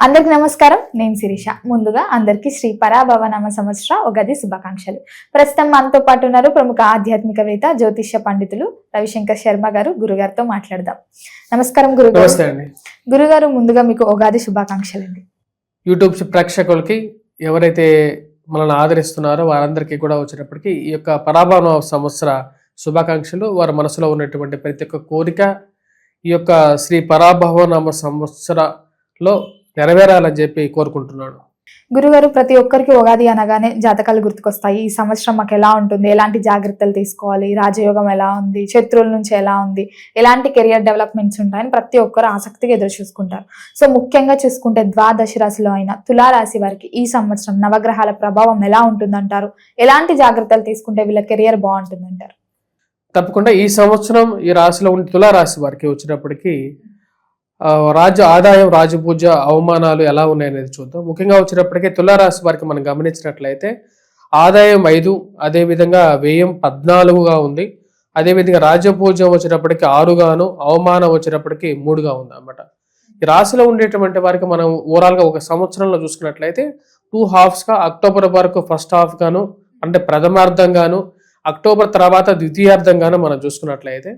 అందరికి నమస్కారం. నేను శిరీష. ముందుగా అందరికి శ్రీ పరాభవనామ సంవత్సర ఉగాది శుభాకాంక్షలు. ప్రస్తుతం మనతో పాటు ఉన్నారు ప్రముఖ ఆధ్యాత్మికవేత్త జ్యోతిష్య పండితులు రవిశంకర్ శర్మ గారు. గురుగారితో మాట్లాడదాం. నమస్కారం గురుగారు. గురుగారు, ముందుగా మీకు ఉగాది శుభాకాంక్షలు అండి. యూట్యూబ్ ప్రేక్షకులకి ఎవరైతే మనల్ని ఆదరిస్తున్నారో వారందరికీ కూడా వచ్చినప్పటికీ ఈ యొక్క పరాభవ సంవత్సర శుభాకాంక్షలు. వారి మనసులో ఉన్నటువంటి ప్రతి ఒక్క కోరిక ఈ యొక్క శ్రీ పరాభవనామ సంవత్సరలో నెరవేరాలని చెప్పి కోరుకుంటున్నాను. గురుగారు, ప్రతి ఒక్కరికి ఉగాది అనగానే జాతకాలు గుర్తుకొస్తాయి. ఈ సంవత్సరం మాకు ఎలా ఉంటుంది, ఎలాంటి జాగ్రత్తలు తీసుకోవాలి, రాజయోగం ఎలా ఉంది, శత్రువుల నుంచి ఎలా ఉంది, ఎలాంటి కెరియర్ డెవలప్మెంట్స్ ఉంటాయని ప్రతి ఒక్కరు ఆసక్తిగా ఎదురు చూసుకుంటారు. సో ముఖ్యంగా చూసుకుంటే ద్వాదశ రాశిలో అయిన తులారాశి వారికి ఈ సంవత్సరం నవగ్రహాల ప్రభావం ఎలా ఉంటుందంటారు? ఎలాంటి జాగ్రత్తలు తీసుకుంటే వీళ్ళ కెరియర్ బాగుంటుందంటారు? తప్పకుండా ఈ సంవత్సరం ఈ రాశిలో ఉండే తులారాశి వారికి వచ్చినప్పటికీ ఆదాయం, రాజపూజ, అవమానాలు ఎలా ఉన్నాయనేది చూద్దాం. ముఖ్యంగా వచ్చినప్పటికీ తులారాశి వారికి మనం గమనించినట్లయితే ఆదాయం 5, అదేవిధంగా వ్యయం 14గా ఉంది. అదేవిధంగా రాజపూజ వచ్చినప్పటికీ 6గాను, అవమానం వచ్చినప్పటికీ 3గా ఉంది అన్నమాట. ఈ రాశిలో ఉండేటువంటి వారికి మనం ఓవరాల్గా ఒక సంవత్సరంలో చూసుకున్నట్లయితే 2 హాఫ్స్గా అక్టోబర్ వరకు ఫస్ట్ హాఫ్ గాను, అంటే ప్రథమార్థంగాను, అక్టోబర్ తర్వాత ద్వితీయార్థంగాను మనం చూసుకున్నట్లయితే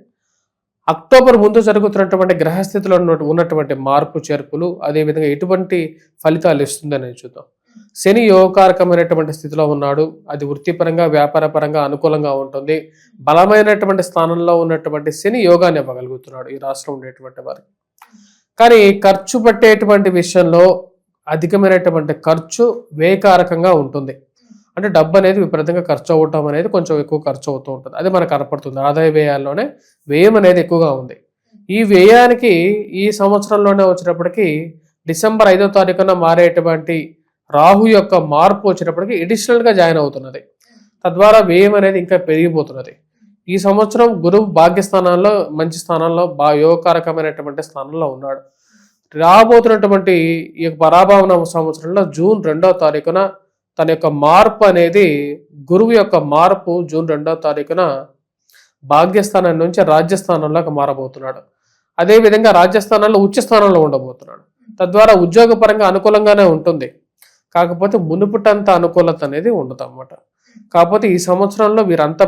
అక్టోబర్ ముందు జరుగుతున్నటువంటి గ్రహస్థితిలో ఉన్నటువంటి మార్పు చేర్పులు అదేవిధంగా ఎటువంటి ఫలితాలు ఇస్తుందని చూద్దాం. శని యోగకారకమైనటువంటి స్థితిలో ఉన్నాడు. అది వృత్తిపరంగా, వ్యాపారపరంగా అనుకూలంగా ఉంటుంది. బలమైనటువంటి స్థానంలో ఉన్నటువంటి శని యోగాన్ని ఇవ్వగలుగుతున్నాడు ఈ రాశిలో ఉండేటువంటి వారికి. కానీ ఖర్చు పట్టేటువంటి విషయంలో అధికమైనటువంటి ఖర్చు వ్యయకారకంగా ఉంటుంది. అంటే డబ్బు అనేది విపరీతంగా ఖర్చు అవ్వటం అనేది కొంచెం ఎక్కువ ఖర్చు అవుతూ ఉంటుంది. అది మనకు కనపడుతుంది. ఆదాయ వ్యయాల్లోనే వ్యయం అనేది ఎక్కువగా ఉంది. ఈ వ్యయానికి ఈ సంవత్సరంలోనే వచ్చినప్పటికీ డిసెంబర్ 5వ తారీఖున మారేటువంటి రాహు యొక్క మార్పు వచ్చినప్పటికీ ఎడిషనల్గా జాయిన్ అవుతున్నది. తద్వారా వ్యయం అనేది ఇంకా పెరిగిపోతున్నది. ఈ సంవత్సరం గురువు భాగ్యస్థానాల్లో మంచి స్థానంలో యోగకారకమైనటువంటి స్థానంలో ఉన్నాడు. రాబోతున్నటువంటి ఈ పరాభవన సంవత్సరంలో జూన్ 2వ తారీఖున తన యొక్క మార్పు అనేది, గురువు యొక్క మార్పు జూన్ 2వ తారీఖున భాగ్యస్థానం నుంచి రాజ్యస్థానంలోకి మారబోతున్నాడు. అదేవిధంగా రాజ్యస్థానంలో ఉచ్చస్థానంలో ఉండబోతున్నాడు. తద్వారా ఉద్యోగపరంగా అనుకూలంగానే ఉంటుంది. కాకపోతే మునుపుటంత అనుకూలత అనేది ఉండదు అన్నమాట. కాకపోతే ఈ సంవత్సరంలో వీరంతా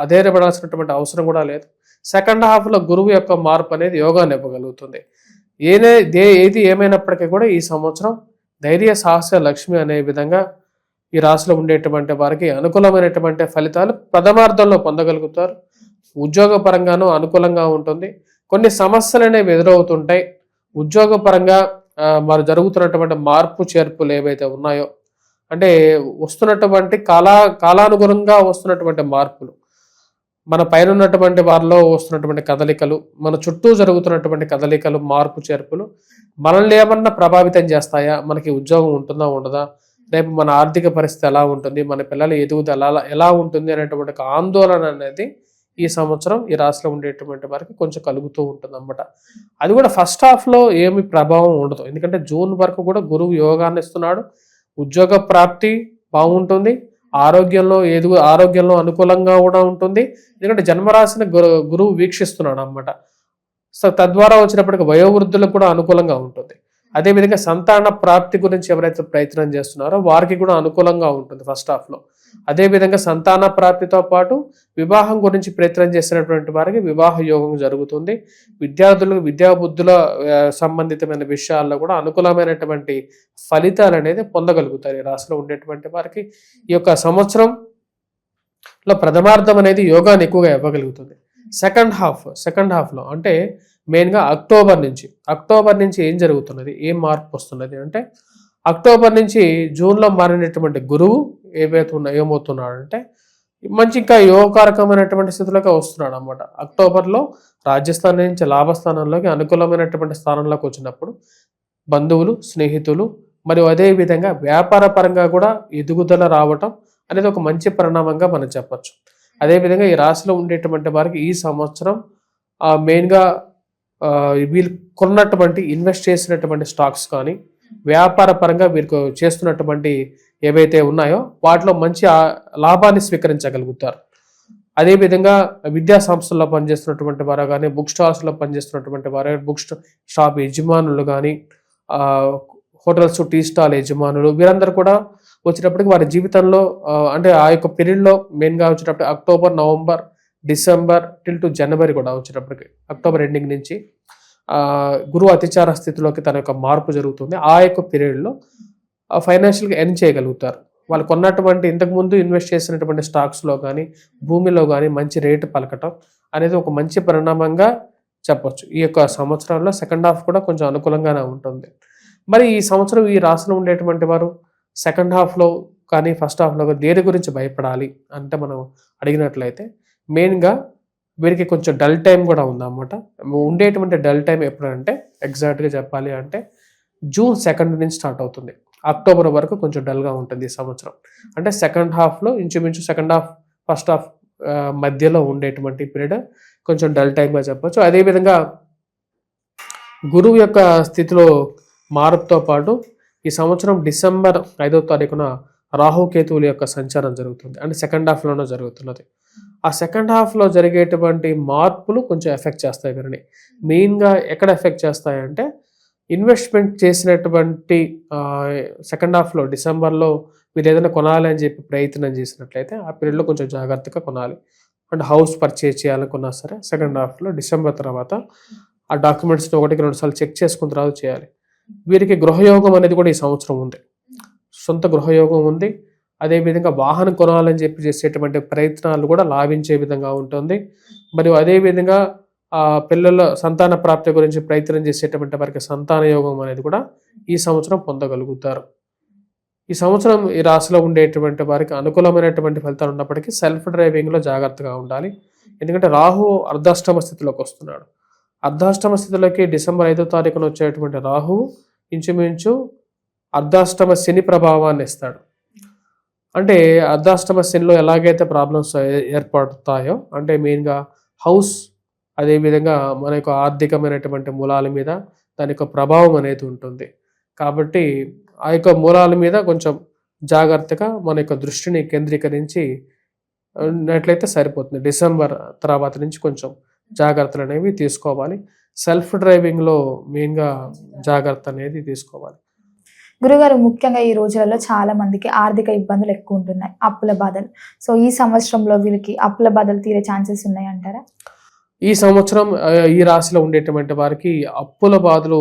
అధైర్యపడాల్సినటువంటి అవసరం కూడా లేదు. సెకండ్ హాఫ్లో గురువు యొక్క మార్పు అనేది యోగాన్ని ఇవ్వగలుగుతుంది. ఏది ఏమైనప్పటికీ కూడా ఈ సంవత్సరం ధైర్య, సాహస, లక్ష్మి అనే విధంగా ఈ రాశిలో ఉండేటువంటి వారికి అనుకూలమైనటువంటి ఫలితాలు ప్రథమార్థంలో పొందగలుగుతారు. ఉద్యోగపరంగానూ అనుకూలంగా ఉంటుంది. కొన్ని సమస్యలు అనేవి ఎదురవుతుంటాయి. ఉద్యోగపరంగా మరి జరుగుతున్నటువంటి మార్పు చేర్పులు ఏవైతే ఉన్నాయో, అంటే వస్తున్నటువంటి కాలానుగుణంగా వస్తున్నటువంటి మార్పులు, మన పైన ఉన్నటువంటి వారిలో వస్తున్నటువంటి కదలికలు, మన చుట్టూ జరుగుతున్నటువంటి కదలికలు, మార్పు చేర్పులు మనల్ని ఏమన్నా ప్రభావితం చేస్తాయా? మనకి ఉద్యోగం ఉంటుందా, ఉండదా? రేపు మన ఆర్థిక పరిస్థితి ఎలా ఉంటుంది, మన పిల్లల ఎదుగుదల ఎలా ఉంటుంది అనేటువంటి ఆందోళన అనేది ఈ సంవత్సరం ఈ రాశిలో ఉండేటువంటి వారికి కొంచెం కలుగుతూ ఉంటుంది అన్నమాట. అది కూడా ఫస్ట్ హాఫ్లో ఏమి ప్రభావం ఉండదు. ఎందుకంటే జూన్ వరకు కూడా గురువు యోగాన్ని ఇస్తున్నాడు. ఉద్యోగ ప్రాప్తి బాగుంటుంది. ఆరోగ్యంలో అనుకూలంగా కూడా ఉంటుంది. ఎందుకంటే జన్మరాశిని గురువు వీక్షిస్తున్నాడు అన్నమాట. సో తద్వారా వచ్చినప్పటికీ వయోవృద్ధులకు కూడా అనుకూలంగా ఉంటుంది. అదేవిధంగా సంతాన ప్రాప్తి గురించి ఎవరైతే ప్రయత్నం చేస్తున్నారో వారికి కూడా అనుకూలంగా ఉంటుంది ఫస్ట్ హాఫ్లో. అదేవిధంగా సంతాన ప్రాప్తితో పాటు వివాహం గురించి ప్రయత్నం చేసినటువంటి వారికి వివాహ యోగం జరుగుతుంది. విద్యార్థులకు విద్యాబుద్ధుల సంబంధితమైన విషయాల్లో కూడా అనుకూలమైనటువంటి ఫలితాలు అనేది పొందగలుగుతారు ఈ రాశిలో ఉండేటువంటి వారికి. ఈ యొక్క సంవత్సరంలో ప్రథమార్థం అనేది యోగాన్ని ఎక్కువగా ఇవ్వగలుగుతుంది. సెకండ్ హాఫ్లో అంటే మెయిన్గా అక్టోబర్ నుంచి ఏం జరుగుతున్నది, ఏం మార్పు వస్తున్నది అంటే, అక్టోబర్ నుంచి జూన్లో మారినటువంటి గురువు ఏమవుతున్నాడంటే మంచి ఇంకా యోగకారకమైనటువంటి స్థితిలోకి వస్తున్నాడు అన్నమాట. అక్టోబర్లో రాజ్యస్థానం నుంచి లాభస్థానంలోకి అనుకూలమైనటువంటి స్థానంలోకి వచ్చినప్పుడు బంధువులు, స్నేహితులు మరియు అదేవిధంగా వ్యాపార పరంగా కూడా ఎదుగుదల రావటం అనేది ఒక మంచి పరిణామంగా మనం చెప్పచ్చు. అదేవిధంగా ఈ రాశిలో ఉండేటువంటి వారికి ఈ సంవత్సరం మెయిన్గా వీళ్ళు కొన్నటువంటి ఇన్వెస్ట్ చేసినటువంటి స్టాక్స్ కానీ వ్యాపార పరంగా వీరికి చేస్తున్నటువంటి ఏవైతే ఉన్నాయో వాటిలో మంచి లాభాన్ని స్వీకరించగలుగుతారు. అదేవిధంగా విద్యా సంస్థల్లో పనిచేస్తున్నటువంటి వారు కానీ, బుక్ స్టాల్స్లో పనిచేస్తున్నటువంటి వారు, బుక్ షాప్ యజమానులు కానీ, హోటల్స్, టీ స్టాల్ యజమానులు వీరందరూ కూడా వచ్చేటప్పటికి వారి జీవితంలో అంటే ఆ యొక్క పీరియడ్లో మెయిన్గా వచ్చేటప్పుడు October, November, December to January కూడా వచ్చేటప్పటికి అక్టోబర్ ఎండింగ్ నుంచి గురువు అతిచార స్థితిలోకి తన యొక్క మార్పు జరుగుతుంది. ఆ యొక్క పీరియడ్లో ఫైనాన్షియల్గా ఎర్న్ చేయగలుగుతారు. వాళ్ళు కొన్నటువంటి ఇంతకుముందు ఇన్వెస్ట్ చేసినటువంటి స్టాక్స్లో కానీ భూమిలో కానీ మంచి రేటు పలకటం అనేది ఒక మంచి పరిణామంగా చెప్పొచ్చు. ఈ యొక్క సంవత్సరంలో సెకండ్ హాఫ్ కూడా కొంచెం అనుకూలంగానే ఉంటుంది. మరి ఈ సంవత్సరం ఈ రాశిలో ఉండేటువంటి వారు సెకండ్ హాఫ్లో కానీ ఫస్ట్ హాఫ్లో కానీ దేని గురించి భయపడాలి అంటే మనం అడిగినట్లయితే మెయిన్గా వీరికి కొంచెం డల్ టైం కూడా ఉందన్నమాట. ఉండేటువంటి డల్ టైం ఎప్పుడంటే ఎగ్జాక్ట్గా చెప్పాలి అంటే జూన్ 2 నుంచి స్టార్ట్ అవుతుంది, అక్టోబర్ వరకు కొంచెం డల్గా ఉంటుంది ఈ సంవత్సరం. అంటే సెకండ్ హాఫ్లో ఇంచుమించు సెకండ్ హాఫ్ ఫస్ట్ హాఫ్ మధ్యలో ఉండేటువంటి పీరియడ్ కొంచెం డల్ టైంగా చెప్పొచ్చు. అదేవిధంగా గురువు యొక్క స్థితిలో మార్పుతో పాటు ఈ సంవత్సరం డిసెంబర్ 5వ తారీఖున రాహుకేతువుల యొక్క సంచారం జరుగుతుంది. అంటే సెకండ్ హాఫ్లోనే జరుగుతున్నది. ఆ సెకండ్ హాఫ్లో జరిగేటువంటి మార్పులు కొంచెం ఎఫెక్ట్ చేస్తాయి వీరిని. మెయిన్గా ఎక్కడ ఎఫెక్ట్ చేస్తాయంటే ఇన్వెస్ట్మెంట్ చేసినటువంటి సెకండ్ హాఫ్లో డిసెంబర్లో మీరు ఏదైనా కొనాలి అని చెప్పి ప్రయత్నం చేసినట్లయితే ఆ పీరియడ్లో కొంచెం జాగ్రత్తగా కొనాలి. అంటే హౌస్ పర్చేజ్ చేయాలనుకున్నా సరే సెకండ్ హాఫ్లో డిసెంబర్ తర్వాత ఆ డాక్యుమెంట్స్ని 1-2 సార్లు చెక్ చేసుకున్న తర్వాత చేయాలి. వీరికి గృహయోగం అనేది కూడా ఈ సంవత్సరం ఉంది, సొంత గృహయోగం ఉంది. అదేవిధంగా వాహనం కొనాలని చెప్పి చేసేటువంటి ప్రయత్నాలు కూడా లాభించే విధంగా ఉంటుంది. మరియు అదేవిధంగా పిల్లల సంతాన ప్రాప్తి గురించి ప్రయత్నం చేసేటువంటి వారికి సంతాన యోగం అనేది కూడా ఈ సంవత్సరం పొందగలుగుతారు. ఈ సంవత్సరం ఈ రాశిలో ఉండేటువంటి వారికి అనుకూలమైనటువంటి ఫలితాలు ఉన్నప్పటికీ సెల్ఫ్ డ్రైవింగ్లో జాగ్రత్తగా ఉండాలి. ఎందుకంటే రాహు అర్ధాష్టమ స్థితిలోకి వస్తున్నాడు. అర్ధాష్టమ స్థితిలోకి డిసెంబర్ 5వ తారీఖున వచ్చేటువంటి రాహు ఇంచుమించు అర్ధాష్టమ శని ప్రభావాన్ని ఇస్తాడు. అంటే అర్ధాష్టమ శనిలో ఎలాగైతే ప్రాబ్లమ్స్ ఏర్పడతాయో అంటే మెయిన్గా హౌస్, అదేవిధంగా మన యొక్క ఆర్థికమైనటువంటి మూలాల మీద దాని యొక్క ప్రభావం అనేది ఉంటుంది. కాబట్టి ఆ యొక్క మూలాల మీద కొంచెం జాగ్రత్తగా మన యొక్క దృష్టిని కేంద్రీకరించి ఉన్నట్లయితే సరిపోతుంది. డిసెంబర్ తర్వాత నుంచి కొంచెం జాగ్రత్తలు అనేవి తీసుకోవాలి. సెల్ఫ్ డ్రైవింగ్లో మెయిన్గా జాగ్రత్త అనేది తీసుకోవాలి. గురుగారు, ముఖ్యంగా ఈ రోజులలో చాలా మందికి ఆర్థిక ఇబ్బందులు ఎక్కువ ఉంటున్నాయి, అప్పుల బాధలు. సో ఈ సంవత్సరంలో వీళ్ళకి అప్పుల బాధలు తీరే ఛాన్సెస్ ఉన్నాయి అంటారా? ఈ సంవత్సరం ఈ రాశిలో ఉండేటువంటి వారికి అప్పుల బాధలు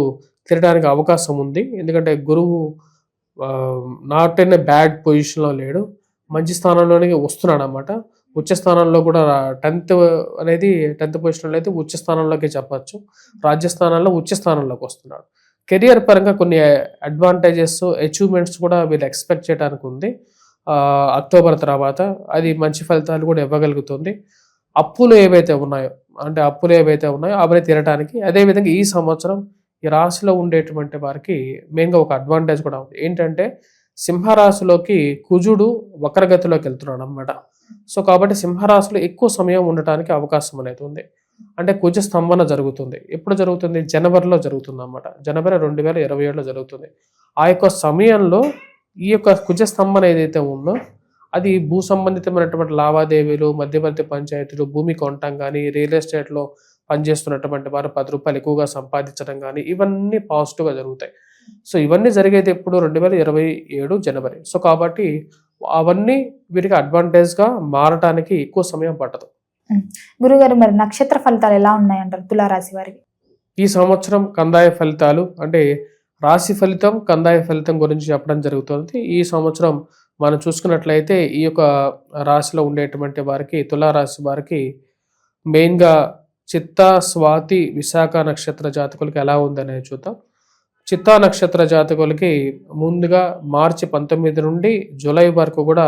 తీరడానికి అవకాశం ఉంది. ఎందుకంటే గురువు నాట్ ఇన్ ఎ బ్యాడ్ పొజిషన్లో లేడు, మంచి స్థానంలోనే వస్తున్నాడు అన్నమాట. ఉచ్చ స్థానంలో కూడా 10th పొజిషన్లో అయితే ఉచ్చ స్థానంలోకి చెప్పచ్చు. రాజ్యస్థానంలో ఉచ్చ స్థానంలోకి వస్తున్నాడు. కెరియర్ పరంగా కొన్ని అడ్వాంటేజెస్, అచీవ్మెంట్స్ కూడా వీళ్ళు ఎక్స్పెక్ట్ చేయడానికి ఉంది. అక్టోబర్ తర్వాత అది మంచి ఫలితాలు కూడా ఇవ్వగలుగుతుంది. అప్పులు ఏవైతే ఉన్నాయో అవన్నీ తీరటానికి, అదేవిధంగా ఈ సంవత్సరం ఈ రాశిలో ఉండేటువంటి వారికి మెయిన్గా ఒక అడ్వాంటేజ్ కూడా ఉంది. ఏంటంటే సింహరాశిలోకి కుజుడు వక్రగతిలోకి వెళ్తున్నాడు అన్నమాట. సో కాబట్టి సింహరాశిలో ఎక్కువ సమయం ఉండటానికి అవకాశం అనేది ఉంది. అంటే కుజ స్తంభన జరుగుతుంది. ఎప్పుడు జరుగుతుంది? జనవరిలో జరుగుతుంది అన్నమాట. జనవరి 2027లో జరుగుతుంది. ఆ యొక్క సమయంలో ఈ యొక్క కుజ స్తంభన ఏదైతే ఉందో అది భూ సంబంధితమైనటువంటి లావాదేవీలు, మధ్యవర్తి పంచాయతీలు, భూమి కొనటం కానీ, రియల్ ఎస్టేట్లో పనిచేస్తున్నటువంటి వారు 10 రూపాయలు ఎక్కువగా సంపాదించడం కానీ ఇవన్నీ పాజిటివ్గా జరుగుతాయి. సో ఇవన్నీ జరిగేది ఎప్పుడు? 2027 జనవరి. సో కాబట్టి అవన్నీ వీరికి అడ్వాంటేజ్గా మారటానికి ఎక్కువ సమయం పట్టదు. గురుగారు, మరి నక్షత్ర ఫలితాలు ఎలా ఉన్నాయంటారు తులారాశి వారికి? ఈ సంవత్సరం కందాయ ఫలితాలు అంటే రాశి ఫలితం, కందాయ ఫలితం గురించి చెప్పడం జరుగుతుంది. ఈ సంవత్సరం మనం చూసుకున్నట్లయితే ఈ యొక్క రాశిలో ఉండేటువంటి వారికి, తులారాశి వారికి మెయిన్గా చిత్తా, స్వాతి, విశాఖ నక్షత్ర జాతకులకి ఎలా ఉందనేది చూద్దాం. చిత్తా నక్షత్ర జాతకులకి ముందుగా మార్చి 19 నుండి జూలై వరకు కూడా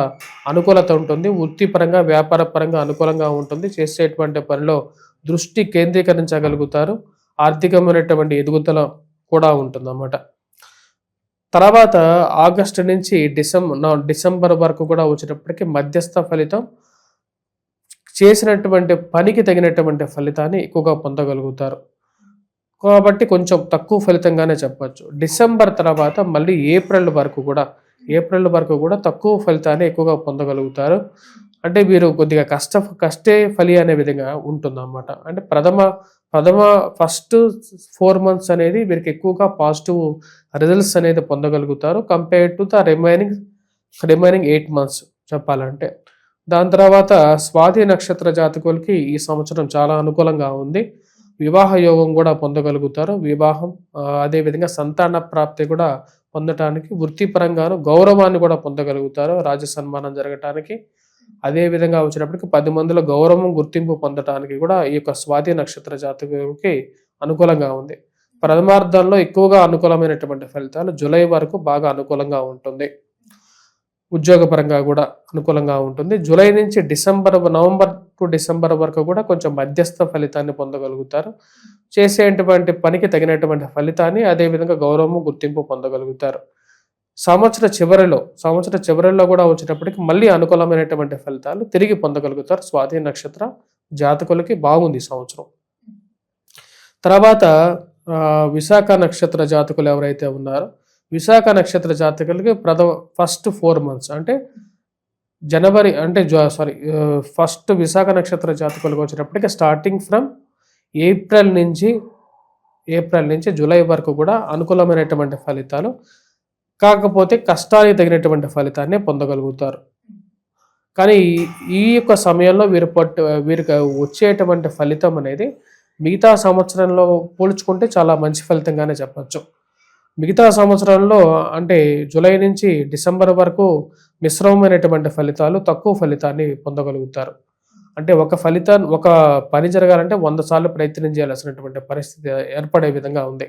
అనుకూలత ఉంటుంది. వృత్తిపరంగా, వ్యాపార పరంగా అనుకూలంగా ఉంటుంది. చేసేటువంటి పనిలో దృష్టి కేంద్రీకరించగలుగుతారు. ఆర్థికమైనటువంటి ఎదుగుదల కూడా ఉంటుందన్నమాట. తర్వాత ఆగస్టు నుంచి డిసెంబర్ వరకు కూడా వచ్చేటప్పటికి మధ్యస్థ ఫలితం, చేసినటువంటి పనికి తగినటువంటి ఫలితాన్ని ఎక్కువగా పొందగలుగుతారు. కాబట్టి కొంచెం తక్కువ ఫలితంగానే చెప్పచ్చు. డిసెంబర్ తర్వాత మళ్ళీ ఏప్రిల్ వరకు కూడా తక్కువ ఫలితాన్ని ఎక్కువగా పొందగలుగుతారు. అంటే వీరు కొద్దిగా కష్టే ఫలి అనే విధంగా ఉంటుందన్నమాట. అంటే ఫస్ట్ 4 months అనేది వీరికి ఎక్కువగా పాజిటివ్ రిజల్ట్స్ అనేది పొందగలుగుతారు compared to the remaining 8 months చెప్పాలంటే. దాని తర్వాత స్వాతి నక్షత్ర జాతకులకి ఈ సంవత్సరం చాలా అనుకూలంగా ఉంది. వివాహ యోగం కూడా పొందగలుగుతారు. వివాహం అదేవిధంగా సంతాన ప్రాప్తి కూడా పొందటానికి, వృత్తిపరంగాను గౌరవాన్ని కూడా పొందగలుగుతారు, రాజ్య సన్మానం జరగటానికి. అదే విధంగా వచ్చినప్పటికీ 10 మందిలో గౌరవం, గుర్తింపు పొందటానికి కూడా ఈ యొక్క స్వాతి నక్షత్ర జాతకులకి అనుకూలంగా ఉంది. ప్రథమార్థంలో ఎక్కువగా అనుకూలమైనటువంటి ఫలితాలు జూలై వరకు బాగా అనుకూలంగా ఉంటుంది. ఉద్యోగపరంగా కూడా అనుకూలంగా ఉంటుంది. జూలై నుంచి నవంబర్ టు డిసెంబర్ వరకు కూడా కొంచెం మధ్యస్థ ఫలితాన్ని పొందగలుగుతారు. చేసేటువంటి పనికి తగినటువంటి ఫలితాన్ని, అదేవిధంగా గౌరవము, గుర్తింపు పొందగలుగుతారు. సంవత్సర చివరిలో కూడా వచ్చేటప్పటికి మళ్ళీ అనుకూలమైనటువంటి ఫలితాలు తిరిగి పొందగలుగుతారు. స్వాతి నక్షత్ర జాతకులకి బాగుంది ఈ సంవత్సరం. తర్వాత విశాఖ నక్షత్ర జాతకులు ఎవరైతే ఉన్నారో, విశాఖ నక్షత్ర జాతకులకి ఫస్ట్ 4 months అంటే ఫస్ట్ విశాఖ నక్షత్ర జాతకులకు వచ్చేటప్పటికి స్టార్టింగ్ ఫ్రమ్ ఏప్రిల్ నుంచి జూలై వరకు కూడా అనుకూలమైనటువంటి ఫలితాలు, కాకపోతే కష్టానికి తగినటువంటి ఫలితాన్ని పొందగలుగుతారు. కానీ ఈ యొక్క సమయంలో వీరికి వచ్చేటువంటి ఫలితం అనేది మిగతా సంవత్సరంలో పోల్చుకుంటే చాలా మంచి ఫలితంగానే చెప్పచ్చు. మిగతా సంవత్సరంలో అంటే జూలై నుంచి డిసెంబర్ వరకు మిశ్రమమైనటువంటి ఫలితాలు, తక్కువ ఫలితాన్ని పొందగలుగుతారు. అంటే ఒక పని జరగాలంటే 100 సార్లు ప్రయత్నం చేయాల్సినటువంటి పరిస్థితి ఏర్పడే విధంగా ఉంది.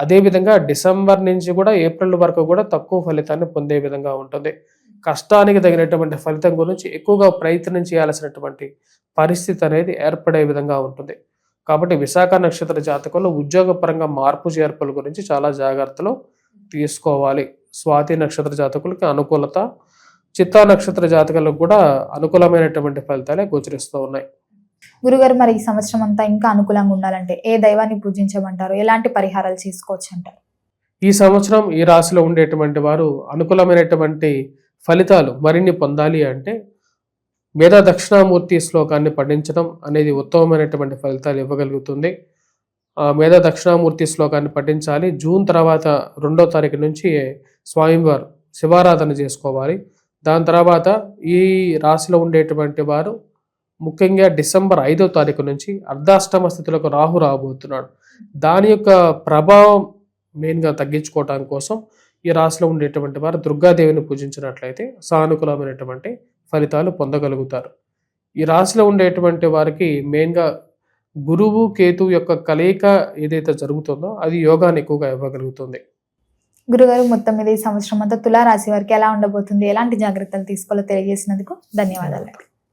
అదేవిధంగా డిసెంబర్ నుంచి కూడా ఏప్రిల్ వరకు కూడా తక్కువ ఫలితాన్ని పొందే విధంగా ఉంటుంది. కష్టానికి తగినటువంటి ఫలితం గురించి ఎక్కువగా ప్రయత్నం చేయాల్సినటువంటి పరిస్థితి అనేది ఏర్పడే విధంగా ఉంటుంది. కాబట్టి విశాఖ నక్షత్ర జాతకులు ఉద్యోగపరంగా మార్పు చేర్పుల గురించి చాలా జాగ్రత్తలు తీసుకోవాలి. స్వాతి నక్షత్ర జాతకులకి అనుకూలత, చిత్తా నక్షత్ర జాతకులకు కూడా అనుకూలమైనటువంటి ఫలితాలే గోచరిస్తూ ఉన్నాయి. గురుగారు, మరి ఈ సంవత్సరం అంతా ఇంకా అనుకూలంగా ఉండాలంటే ఏ దైవాన్ని పూజించమంటారు? ఎలాంటి పరిహారాలు చేసుకోవచ్చు అంటారు? ఈ సంవత్సరం ఈ రాశిలో ఉండేటువంటి వారు అనుకూలమైనటువంటి ఫలితాలు మరిన్ని పొందాలి అంటే మేధా దక్షిణామూర్తి శ్లోకాన్ని పఠించడం అనేది ఉత్తమమైనటువంటి ఫలితాలు ఇవ్వగలుగుతుంది. మేధా దక్షిణామూర్తి శ్లోకాన్ని పఠించాలి. జూన్ తర్వాత 2వ తారీఖు నుంచి స్వామివారు శివారాధన చేసుకోవాలి. దాని తర్వాత ఈ రాశిలో ఉండేటువంటి వారు ముఖ్యంగా డిసెంబర్ 5వ తారీఖు నుంచి అర్ధాష్టమ స్థితిలోకి రాహు రాబోతున్నాడు. దాని యొక్క ప్రభావం మెయిన్గా తగ్గించుకోవటం కోసం ఈ రాశిలో ఉండేటువంటి వారు దుర్గాదేవిని పూజించినట్లయితే సానుకూలమైనటువంటి ఫలితాలు పొందగలుగుతారు. ఈ రాశిలో ఉండేటువంటి వారికి మెయిన్గా గురువు, కేతువు యొక్క కలయిక ఏదైతే జరుగుతుందో అది యోగాన్ని ఎక్కువగా ఇవ్వగలుగుతుంది. గురుగారు, మొత్తం మీద ఈ సంవత్సరం అంతా తులారాశి వారికి ఎలా ఉండబోతుంది, ఎలాంటి జాగ్రత్తలు తీసుకోవాలో తెలియజేసినందుకు ధన్యవాదాలు.